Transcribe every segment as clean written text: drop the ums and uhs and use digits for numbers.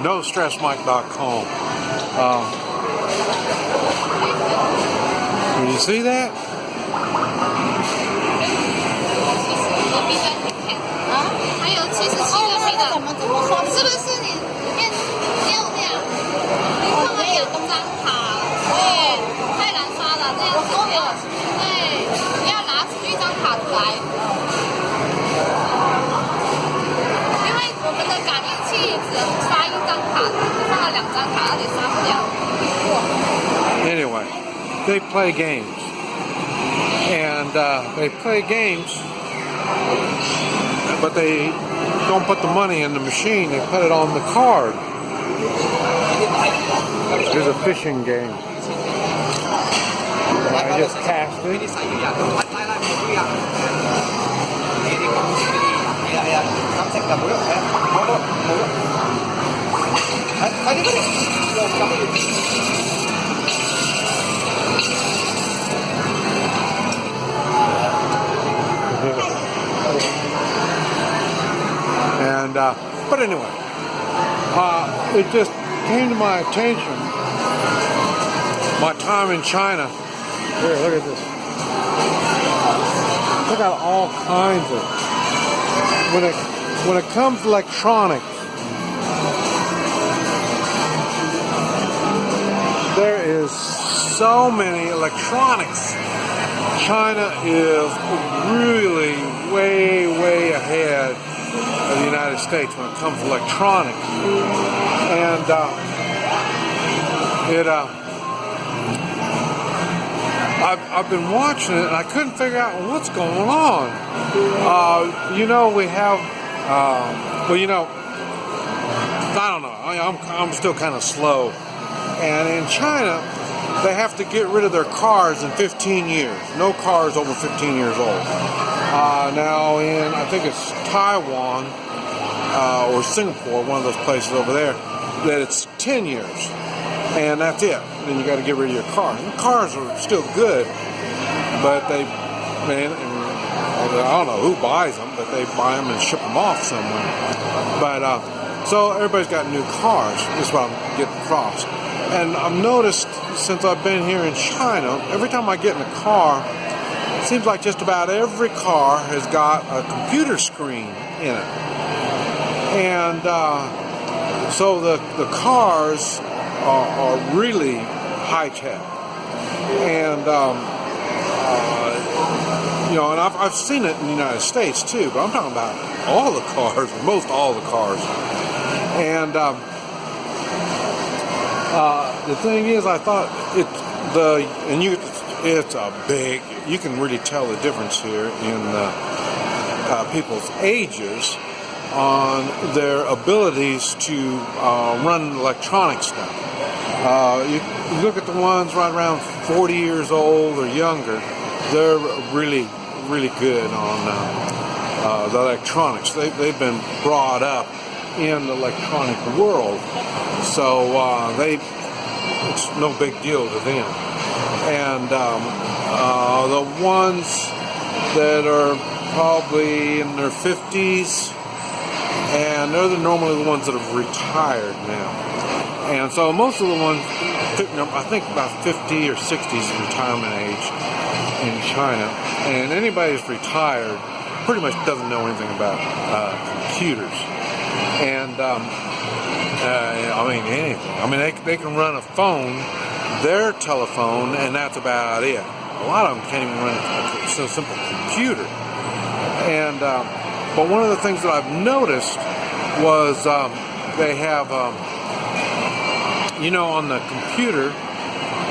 nostressmike.com. Can you see that? Anyway, they play games, and they play games, but they don't put the money in the machine. They put it on the card. There's a fishing game. I just cast it. And but anyway, it just came to my attention. My time in China. Here, look at this. Look at all kinds of. When it comes to electronics, there is so many electronics. China is really way ahead of the United States when it comes to electronics, and I've been watching it and I couldn't figure out what's going on. We have, I don't know. I'm still kind of slow, and in China, they have to get rid of their cars in 15 years. No cars over 15 years old. Now in, I think it's Taiwan or Singapore, one of those places over there, that it's 10 years. And that's it. Then you got to get rid of your cars. And cars are still good, but I don't know who buys them, but they buy them and ship them off somewhere. But so everybody's got new cars. That's what I'm getting across. And I've noticed since I've been here in China, every time I get in a car, it seems like just about every car has got a computer screen in it. And so the cars are really high tech. And and I've seen it in the United States too, but I'm talking about all the cars, or most all the cars. And the thing is, I thought it's a big. You can really tell the difference here in people's ages on their abilities to run electronic stuff. You look at the ones right around 40 years old or younger. They're really good on the electronics. They've been brought up in the electronic world, so it's no big deal to them. And the ones that are probably in their 50s, and they're normally the ones that have retired now. And so most of the ones, I think about 50 or 60 is the retirement age in China. And anybody who's retired pretty much doesn't know anything about computers. And anything. They can run a phone, their telephone, and that's about it. A lot of them can't even run a simple computer. And but one of the things that I've noticed was they have, on the computer,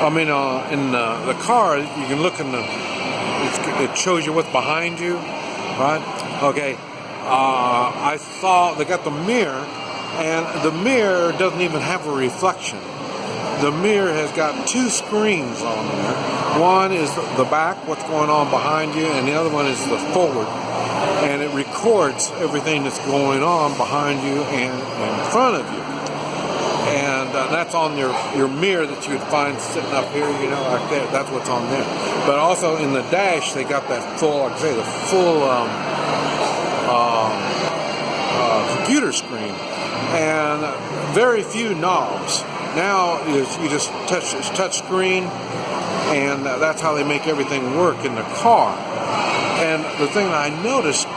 in the car, you can look in it shows you what's behind you, right? Okay. I saw they got the mirror, and the mirror doesn't even have a reflection. The mirror has got two screens on there. One is the back, what's going on behind you, and the other one is the forward. And it records everything that's going on behind you and in front of you. And that's on your mirror that you would find sitting up here, like that. That's what's on there. But also in the dash, they got that full, the full computer screen. And very few knobs. Now you just touch screen, and that's how they make everything work in the car. And the thing that I noticed,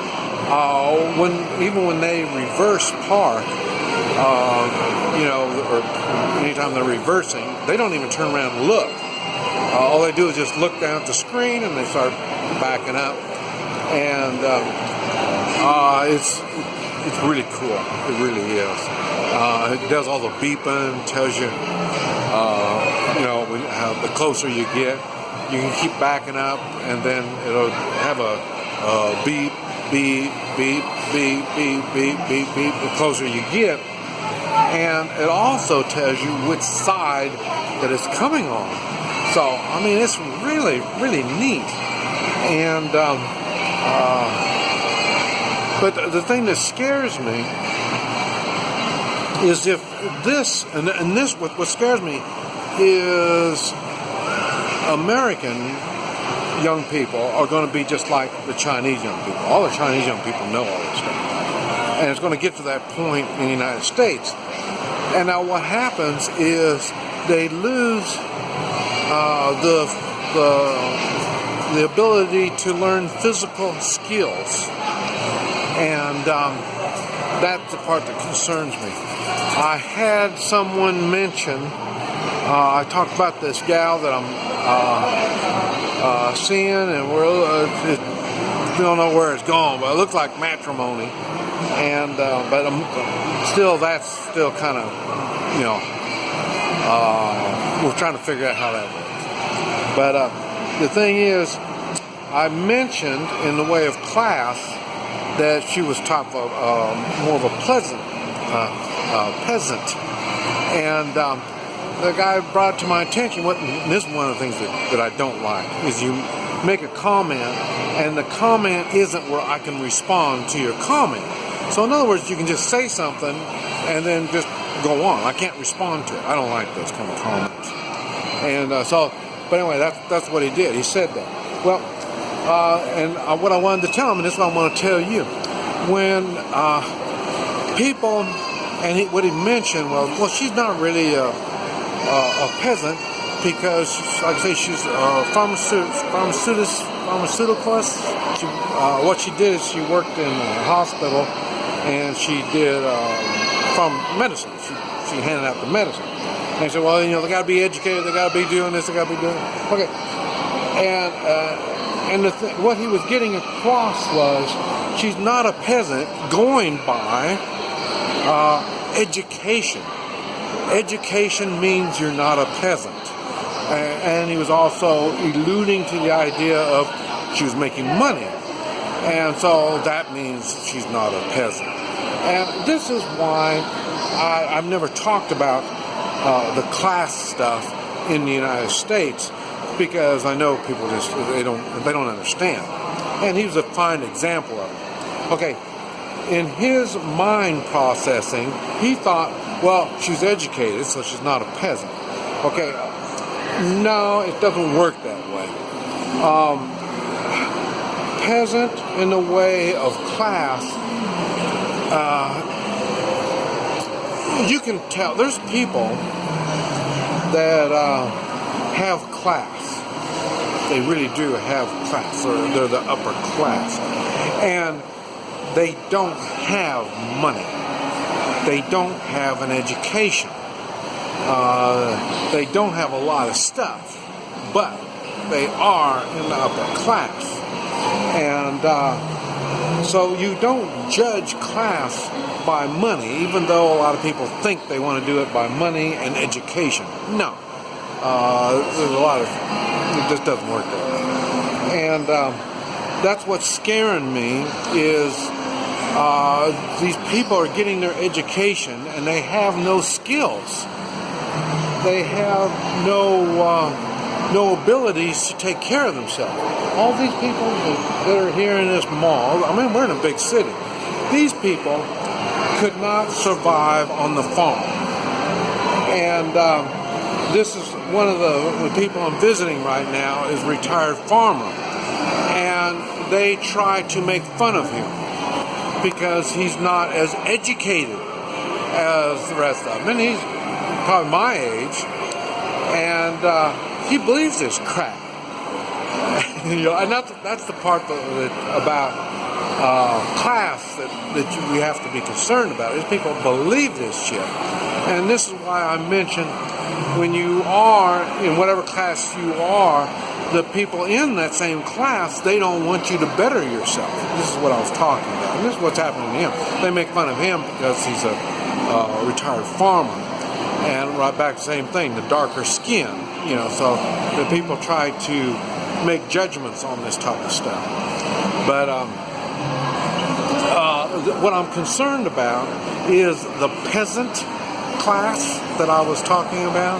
even when they reverse park, or anytime they're reversing, they don't even turn around and look. All they do is just look down at the screen and they start backing up. And it's really cool. It really is. It does all the beeping, tells you, how the closer you get, you can keep backing up, and then it'll have a beep, beep, beep, beep, beep, beep, beep, beep, the closer you get. And it also tells you which side that it's coming on. So, I mean, it's really, really neat. And, but the thing that scares me is if this, and this, what scares me is American young people are going to be just like the Chinese young people. All the Chinese young people know all this stuff. And it's going to get to that point in the United States. And now what happens is they lose the ability to learn physical skills. And that's the part that concerns me. I had someone mention, I talked about this gal that I'm seeing, and we don't know where it's gone, but it looks like matrimony. And but that's still kind of, we're trying to figure out how that works. But the thing is, I mentioned in the way of class that she was top of more of a peasant, and the guy brought it to my attention. And this is one of the things that I don't like, is you make a comment, and the comment isn't where I can respond to your comment. So in other words, you can just say something and then just go on. I can't respond to it. I don't like those kind of comments. And but anyway, that's what he did. He said that. Well, and what I wanted to tell him, and this is what I want to tell you, when people, and what he mentioned was, well, she's not really a peasant, because, like I say, she's a pharmaceuticalist. What she did is she worked in a hospital, and she did medicine. She handed out the medicine. And he said, well, they got to be educated, they got to be doing this, they got to be doing that. Okay. And what he was getting across was, she's not a peasant going by education. Education means you're not a peasant. And he was also alluding to the idea of she was making money. And so that means she's not a peasant. And this is why I've never talked about the class stuff in the United States, because I know people they don't understand. And he was a fine example of it. Okay, in his mind processing, he thought, well, she's educated, so she's not a peasant. Okay, no, it doesn't work that way. Peasant in the way of class, you can tell there's people that have class. They really do have class, or they're the upper class, and they don't have money. They don't have an education. They don't have a lot of stuff, but they are in the upper class. And so you don't judge class by money, even though a lot of people think they want to do it by money and education. No. There's a lot of, it just doesn't work that way. And that's what's scaring me, is these people are getting their education and they have no skills. They have no abilities to take care of themselves. All these people that are here in this mall, I mean, we're in a big city. These people could not survive on the farm. And this is one of the people I'm visiting right now is a retired farmer. And they try to make fun of him because he's not as educated as the rest of them. And he's probably my age, and he believes this crap. And that's the part about class that we have to be concerned about, is people believe this shit. And this is why I mentioned, when you are in whatever class you are, the people in that same class, they don't want you to better yourself. This is what I was talking about, and this is what's happening to him. They make fun of him because he's a retired farmer, and right back the same thing, the darker skin, so the people try to make judgments on this type of stuff. But what I'm concerned about is the peasant class that I was talking about.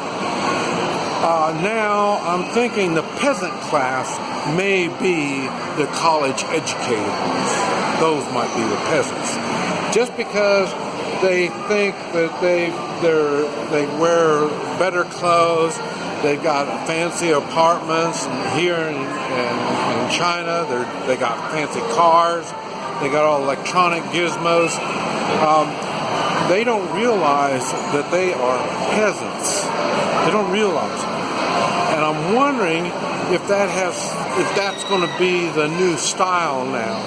Now I'm thinking the peasant class may be the college educated ones. Those might be the peasants, just because they think that they wear better clothes. They've got fancy apartments, and here in China, they got fancy cars. They got all electronic gizmos. They don't realize that they are peasants. They don't realize it. And I'm wondering if that's going to be the new style now,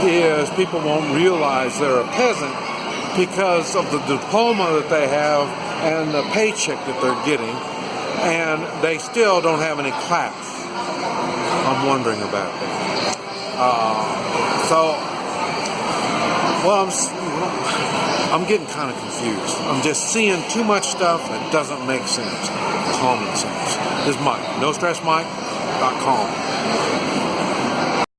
is people won't realize they're a peasant because of the diploma that they have and the paycheck that they're getting, and they still don't have any class. I'm wondering about that. I'm getting kind of confused. I'm just seeing too much stuff that doesn't make sense. Common sense. This is Mike, NoStressMike.com.